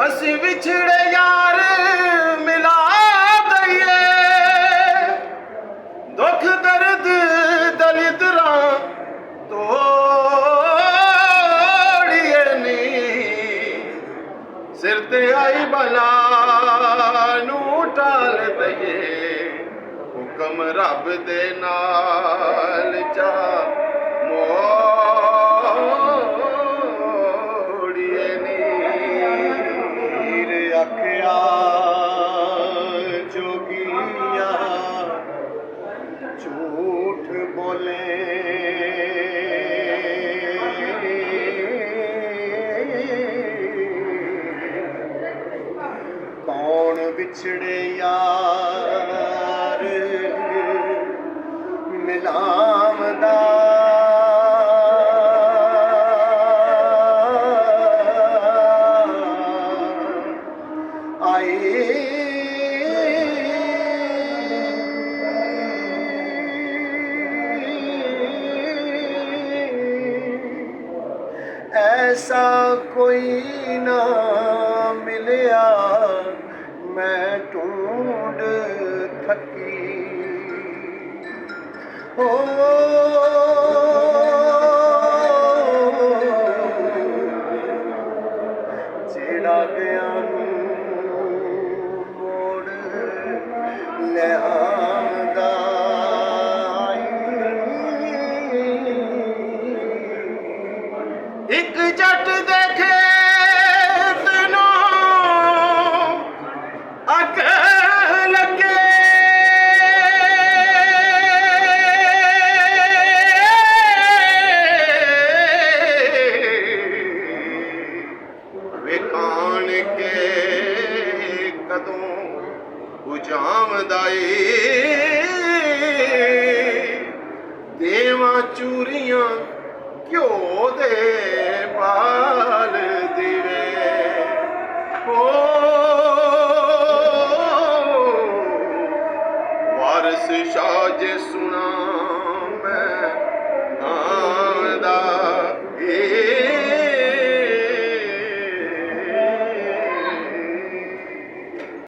ਅਸੀਂ ਵਿਛੜੇ ਯਾਰ ਮਿਲਾ ਦਈਏ, ਦੁੱਖ ਦਰਦ ਦਲਿਦਰਾਂ ਤੋੜੀਏ ਨੀ, ਸਿਰ ਤੇ ਆਈ ਬਲਾ ਨੂੰ ਟਾਲ ਦਈਏ, ਹੁਕਮ ਰੱਬ ਦੇ ਨਾਲ ਜਾ ਮੋੜੀਏ ਨੀ। ਆਖਿਆ ਜੋਗੀਆ ਝੂਠ ਬੋਲੇ, ਕੌਣ ਵਿਛੜੇ ਯਾਰ ਮਿਲਾਵਦਾ, ऐसा कोई ना मिलिया मैं ढूंढ थकी हो, जेड़ा गया मोड़ ले आंदा, ਇੱਕ ਜੱਟ ਦੇਖੇ ਤੈਨੂੰ ਅੱਗ ਲੱਗੇ, ਵੇਖਾਣ ਕੇ ਕਦੋਂ ਬੁਝਾਵਦਾ ਏ, ਦੇਵਾਂ ਚੂਰੀਆਂ ਘਿਓ ਦੇ ਪਾ